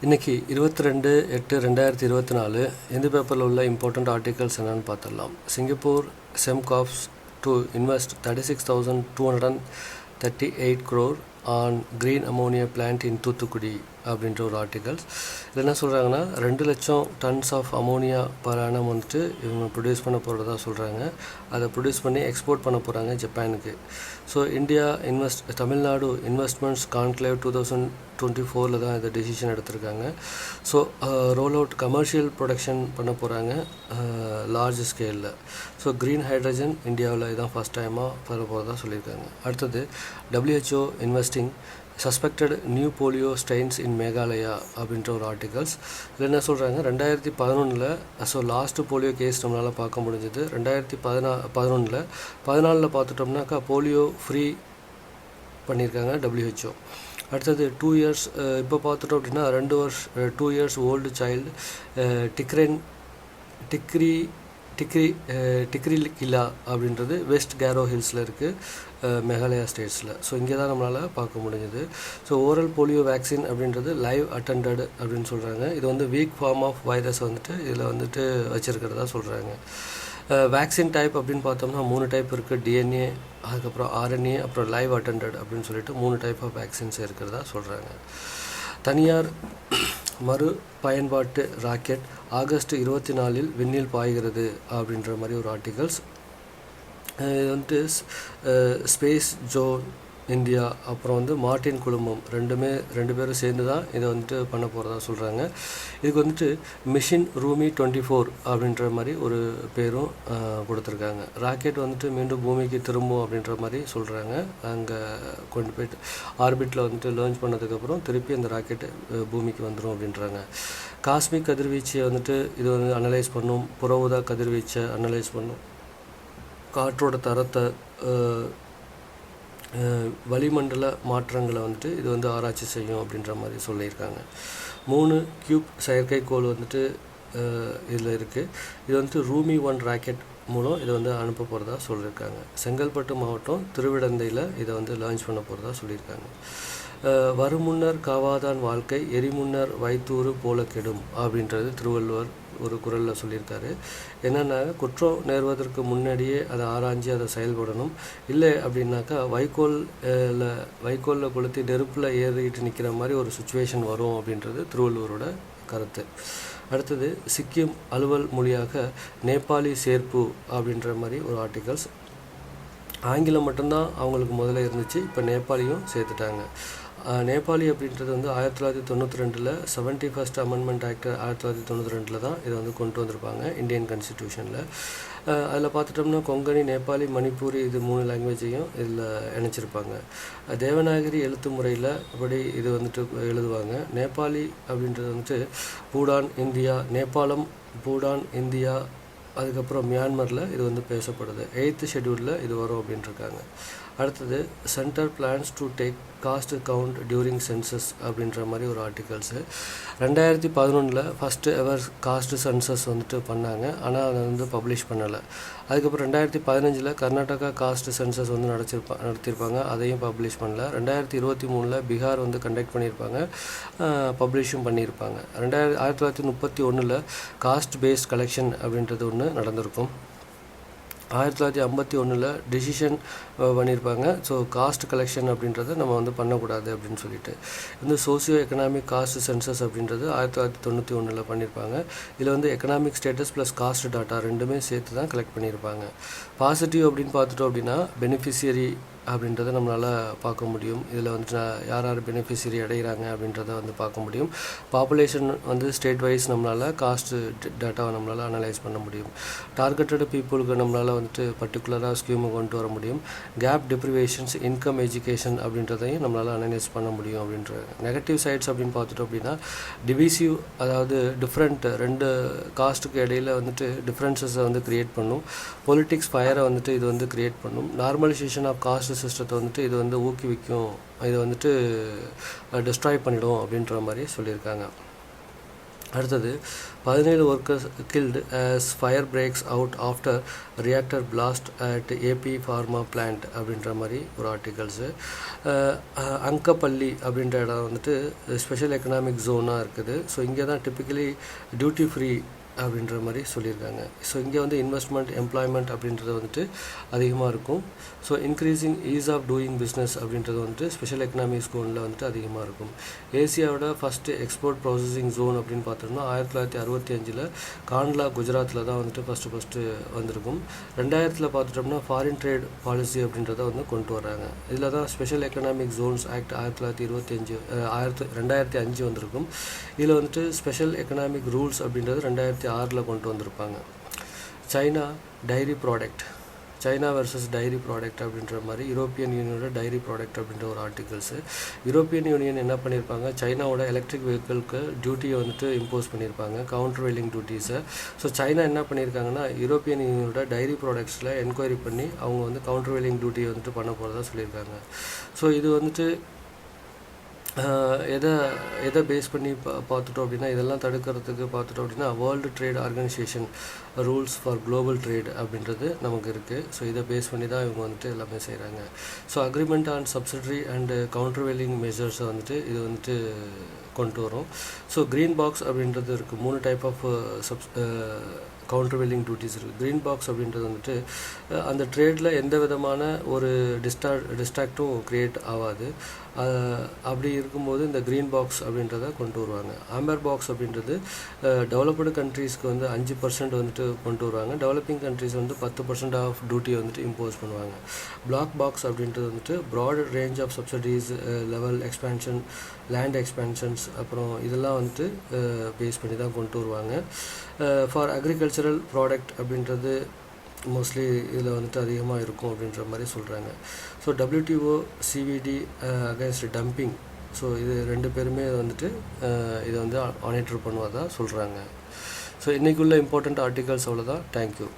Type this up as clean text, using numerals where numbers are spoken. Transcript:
இன்றைக்கி 22/8/2024 இந்த பேப்பரில் உள்ள இம்பார்ட்டண்ட் ஆர்டிகல்ஸ் என்னென்னு பார்த்துடலாம். Singapore Sembcorp to invest 36,238 crore on green ammonia plant in Thoothukudi அப்படின்ற ஒரு ஆர்டிகல்ஸ். இதில் என்ன சொல்கிறாங்கன்னா 2 லட்சம் tons of ammonia per annum வந்துட்டு இவங்க ப்ரொடியூஸ் பண்ண போகிறதா சொல்கிறாங்க. அதை ப்ரொடியூஸ் பண்ணி எக்ஸ்போர்ட் பண்ண போகிறாங்க ஜப்பானுக்கு. So India Tamil Nadu investments conclave 2024 தான் இந்த டெசிஷன் எடுத்திருக்காங்க. So roll out commercial production பண்ண போகிறாங்க லார்ஜ் ஸ்கேலில். ஸோ க்ரீன் ஹைட்ரஜன் இந்தியாவில் இதான் ஃபஸ்ட் டைமாக பண்ண போகிறதா சொல்லியிருக்காங்க. அடுத்தது WHO investing suspected new polio strains in Meghalaya அப்படின்ற ஒரு ஆர்டிகல்ஸ். இதில் என்ன சொல்கிறாங்க, 2011 ஸோ லாஸ்ட்டு போலியோ கேஸ் நம்மளால் பார்க்க முடிஞ்சது. 2014 பார்த்துட்டோம்னாக்கா போலியோ ஃப்ரீ பண்ணியிருக்காங்க WHO. அடுத்தது 2 years இப்போ பார்த்துட்டோம் அப்படின்னா 2 years ஓல்டு சைல்டு டிக்ரிகிலா அப்படின்றது வெஸ்ட் கேரோ ஹில்ஸில் இருக்குது மேகாலயா ஸ்டேட்ஸில். ஸோ இங்கே தான் நம்மளால் பார்க்க முடிஞ்சது. ஸோ ஓரல் போலியோ வேக்சின் அப்படின்றது லைவ் அட்டெண்டட் அப்படின்னு சொல்கிறாங்க. இது வந்து வீக் ஃபார்ம் ஆஃப் வைரஸ் வந்துட்டு இதில் வந்துட்டு வச்சுருக்கிறதா சொல்கிறாங்க. வேக்சின் டைப் அப்படின்னு பார்த்தோம்னா 3 டைப் இருக்குது. DNA, அதுக்கப்புறம் RNA, அப்புறம் லைவ் அட்டெண்டட் அப்படின்னு சொல்லிட்டு 3 டைப் ஆஃப் வேக்சின்ஸ் இருக்கிறதா சொல்கிறாங்க. தனியார் மறு பயன்பாட்டு ராக்கெட் ஆகஸ்ட் 24 விண்ணில் பாய்கிறது அப்படின்ற மாதிரி ஒரு ஆர்டிகல்ஸ். இது வந்துட்டு ஸ்பேஸ் ஜோன் இந்தியா அப்புறம் வந்து மார்டின் குழுமம் ரெண்டு பேரும் சேர்ந்து தான் இதை வந்துட்டு பண்ண போகிறதா சொல்கிறாங்க. இதுக்கு வந்துட்டு மிஷின் ரூமி 24 அப்படின்ற மாதிரி ஒரு பேரும் கொடுத்துருக்காங்க. ராக்கெட் வந்துட்டு மீண்டும் பூமிக்கு திரும்பும் அப்படின்ற மாதிரி சொல்கிறாங்க. அங்கே கொண்டு போய்ட்டு ஆர்பிட்டில் வந்துட்டு லான்ச் பண்ணதுக்கப்புறம் திருப்பி அந்த ராக்கெட்டு பூமிக்கு வந்துடும் அப்படின்றாங்க. காஸ்மிக் கதிர்வீச்சை வந்துட்டு இது வந்து அனலைஸ் பண்ணும், புற ஊதா கதிர்வீச்சை அனலைஸ் பண்ணும், காற்றோட தரத்தை, வளிமண்டல மாற்றங்களை வந்துட்டு இது வந்து ஆராய்ச்சி செய்யும் அப்படின்ற மாதிரி சொல்லியிருக்காங்க. 3 கியூப் செயற்கைக்கோள் வந்துட்டு இதில் இருக்குது. இது வந்துட்டு ரூமி 1 ராக்கெட் மூலம் இதை வந்து அனுப்ப போகிறதா சொல்லியிருக்காங்க. செங்கல்பட்டு மாவட்டம் திருவிடந்தையில் இதை வந்து லான்ச் பண்ண போகிறதா சொல்லியிருக்காங்க. வருமுன்னர் காவாதான் வாழ்க்கை எரிமுன்னர் வைத்தூறு போல கெடும் அப்படின்றது திருவள்ளுவர் ஒரு குறளில் சொல்லியிருக்காரு. என்னென்னா, குற்றம் நேர்வதற்கு முன்னாடியே அதை ஆராய்ஞ்சு அதை செயல்படணும். இல்லை அப்படின்னாக்கா வைக்கோலில் கொளுத்தி நெருப்பில் ஏறிட்டு நிற்கிற மாதிரி ஒரு சுச்சுவேஷன் வரும் அப்படின்றது திருவள்ளுவரோட கருத்து. அடுத்தது சிக்கிம் அலுவல் மொழியாக நேபாளி சேர்ப்பு அப்படின்ற மாதிரி ஒரு ஆர்டிகல்ஸ். ஆங்கிலம் மட்டும்தான் அவங்களுக்கு முதல்ல இருந்துச்சு, இப்போ நேபாளியும் சேர்த்துட்டாங்க. நேபாளி அப்படின்றது வந்து 1992 71st அமெண்ட்மெண்ட் ஆக்ட் 1992 தான் இதை வந்து கொண்டு வந்திருப்பாங்க இந்தியன் கான்ஸ்டிடியூஷனில். அதில் பார்த்துட்டோம்னா கொங்கணி, நேபாளி, மணிப்பூரி இது 3 லாங்குவேஜையும் இதில் இணைச்சிருப்பாங்க. தேவநாகரி எழுத்து முறையில் அப்படி இது வந்துட்டு எழுதுவாங்க. நேபாளி அப்படின்றது வந்துட்டு பூடான் இந்தியா, நேபாளம், பூடான் இந்தியா, அதுக்கப்புறம் மியான்மரில் இது வந்து பேசப்படுது. 8th ஷெட்யூலில் இது வரும் அப்படின்ட்டுருக்காங்க. அடுத்தது centre plans to take caste count during census அப்படின்ற மாதிரி ஒரு articles. 2011 first ever caste census வந்துட்டு பண்ணாங்க, ஆனால் அதை வந்து பப்ளிஷ் பண்ணலை. அதுக்கப்புறம் 2015 கர்நாடகா காஸ்ட் சென்சஸ் வந்து நடத்தியிருப்பாங்க, அதையும் பப்ளிஷ் பண்ணல. 2023 பீகார் வந்து கண்டக்ட் பண்ணியிருப்பாங்க, பப்ளிஷும் பண்ணியிருப்பாங்க. 1931 காஸ்ட் பேஸ்ட் கலெக்ஷன் அப்படின்றது ஒன்று நடந்திருக்கும். 1951 டிசிஷன் பண்ணியிருப்பாங்க. ஸோ காஸ்ட் கலெக்ஷன் அப்படின்றத நம்ம வந்து பண்ணக்கூடாது அப்படின்னு சொல்லிட்டு. வந்து சோசியோ எக்கனாமிக் காஸ்ட் சென்சஸ் அப்படின்றது 1991 பண்ணியிருப்பாங்க. இதில் வந்து economic status plus cost tata ரெண்டுமே சேர்த்து தான் கலெக்ட் பண்ணியிருப்பாங்க. பாசிட்டிவ் அப்படின்னு பார்த்துட்டோம் அப்படின்னா பெனிஃபிஷியரி அப்படின்றத நம்மளால் பார்க்க முடியும். இதில் வந்துட்டு யார் பெனிஃபிஷியரி அடைகிறாங்க அப்படின்றத வந்து பார்க்க முடியும். பாப்புலேஷன் வந்து ஸ்டேட் வைஸ் நம்மளால் காஸ்ட் டேட்டாவை நம்மளால் அனலைஸ் பண்ண முடியும். டார்கெட்டட் பீப்புளுக்கு நம்மளால் வந்துட்டு பர்டிகுலராக ஸ்கீமை கொண்டு வர முடியும். கேப் டிப்ரிவேஷன்ஸ், இன்கம், எஜுகேஷன் அப்படின்றதையும் நம்மளால் அனலைஸ் பண்ண முடியும் அப்படின்ற. நெகட்டிவ் சைட்ஸ் அப்படின்னு பார்த்துட்டோம் அப்படின்னா டிவிசிவ், அதாவது டிஃப்ரெண்ட் 2 காஸ்ட்டுக்கு இடையில் வந்துட்டு டிஃப்ரென்சஸை வந்து க்ரியேட் பண்ணும். பொலிட்டிக்ஸ் ஃபயரை வந்துட்டு இது வந்து க்ரியேட் பண்ணும். நார்மலைசேஷன் ஆஃப் காஸ்ட் சிஸ்டத்தை வந்துட்டு இது வந்து ஊக்குவிக்கும், இதை வந்துட்டு டிஸ்ட்ராய் பண்ணிடும் அப்படின்ற மாதிரி சொல்லியிருக்காங்க. அடுத்தது 17 workers killed as fire breaks out after reactor blast at AB pharma plant அப்படின்ற மாதிரி ஒரு ஆர்டிகல்ஸு. அங்கப்பள்ளி அப்படின்ற இடம் வந்துட்டு ஸ்பெஷல் எக்கனாமிக் ஜோனாக இருக்குது. ஸோ இங்கே தான் டிப்பிக்கலி டியூட்டி ஃப்ரீ அப்படின்ற மாதிரி சொல்லியிருக்காங்க. ஸோ இங்கே வந்து இன்வெஸ்ட்மெண்ட் எம்ப்ளாய்மெண்ட் அப்படின்றது வந்துட்டு அதிகமாக இருக்கும். So increasing ease of doing business அப்படின்றது வந்துட்டு ஸ்பெஷல் எக்கனாமிக் ஜோனில் வந்துட்டு அதிகமாக இருக்கும். ஏசியாவோட ஃபஸ்ட்டு எக்ஸ்போர்ட் ப்ராசஸிங் ஜோன் அப்படின்னு பார்த்தோம்னா 1965 காண்ட்லா குஜராத்தில் தான் வந்துட்டு ஃபஸ்ட்டு வந்திருக்கும். 2000 பார்த்துட்டோம்னா ஃபாரின் ட்ரேட் பாலிசி அப்படின்றத வந்து கொண்டு வராங்க. இதில் தான் ஸ்பெஷல் எக்கனாமிக் ஜோன்ஸ் ஆக்ட் 2005 வந்திருக்கும். இதில் வந்துட்டு ஸ்பெஷல் எக்கனாமிக் ரூல்ஸ் அப்படின்றது 2006 கொண்டு வந்திருப்பாங்க. சைனா வெர்சஸ் டைரி ப்ராடக்ட் அப்படின்ற மாதிரி யூரோப்பியன் யூனியனோட டைரி ப்ராடக்ட் அப்படின்ற ஒரு ஆர்டிகல்ஸு. யூரோப்பியன் யூனியன் என்ன பண்ணியிருப்பாங்க, சைனாவோட எலக்ட்ரிக் வெஹிக்கிளுக்கு டியூட்டியை வந்துட்டு இம்போஸ் பண்ணியிருப்பாங்க, கவுண்டர் வெயிலிங் டியூட்டிஸை. ஸோ சைனா என்ன பண்ணியிருக்காங்கன்னா யூரோப்பியன் யூனியனோட டைரி ப்ராடக்ட்ஸில் என்கொயரி பண்ணி அவங்க வந்து கவுண்டர் வெயிலிங் டியூட்டியை வந்துட்டு பண்ண போகிறதா சொல்லியிருக்காங்க. ஸோ இது வந்துட்டு எதை பேஸ் பண்ணி பார்த்துட்டோம் அப்படின்னா, இதெல்லாம் தடுக்கிறதுக்கு பார்த்துட்டோம் அப்படின்னா world trade organisation rules for global trade அப்படின்றது நமக்கு இருக்குது. ஸோ இதை பேஸ் பண்ணி தான் இவங்க வந்துட்டு எல்லாமே செய்கிறாங்க. So agreement on subsidiary and countervailing மெஷர்ஸை வந்துட்டு இது வந்துட்டு கொண்டு வரும். ஸோ க்ரீன் பாக்ஸ் அப்படின்றது இருக்குது. 3 டைப் ஆஃப் கவுண்டர்வெயிலிங் டியூட்டிஸ் இருக்குது. க்ரீன் பாக்ஸ் அப்படின்றது வந்துட்டு அந்த ட்ரேடில் எந்த விதமான ஒரு டிஸ்ட்ராக்டும் க்ரியேட் ஆகாது. அப்படி இருக்கும்போது இந்த க்ரீன் பாக்ஸ் அப்படின்றத கொண்டு வருவாங்க. ஆம்பர் பாக்ஸ் அப்படின்றது டெவலப்டு கண்ட்ரீஸ்க்கு வந்து 5% வந்துட்டு கொண்டு வருவாங்க. டெவலப்பிங் கண்ட்ரீஸ் வந்து 10% ஆஃப் டியூட்டியை வந்துட்டு இம்போஸ் பண்ணுவாங்க. பிளாக் பாக்ஸ் அப்படின்றது வந்துட்டு broad range of subsidies, level expansion, land expansions, அப்புறம் இதெல்லாம் வந்துட்டு பேஸ் பண்ணி தான் கொண்டு வருவாங்க. ஃபார் அக்ரிகல்ச்சரல் ப்ராடக்ட் அப்படின்றது மோஸ்ட்லி இதில் வந்துட்டு அதிகமாக இருக்கும் அப்படின்ற மாதிரி சொல்கிறாங்க. So WTO CVD against dumping, so இது 2 பேருமே வந்துட்டு இதை வந்து மானிட்டர் பண்ணுவதாக சொல்கிறாங்க. ஸோ இன்றைக்குள்ள இம்பார்ட்டண்ட் ஆர்டிகல்ஸ் அவ்வளோதான். தேங்க்யூ.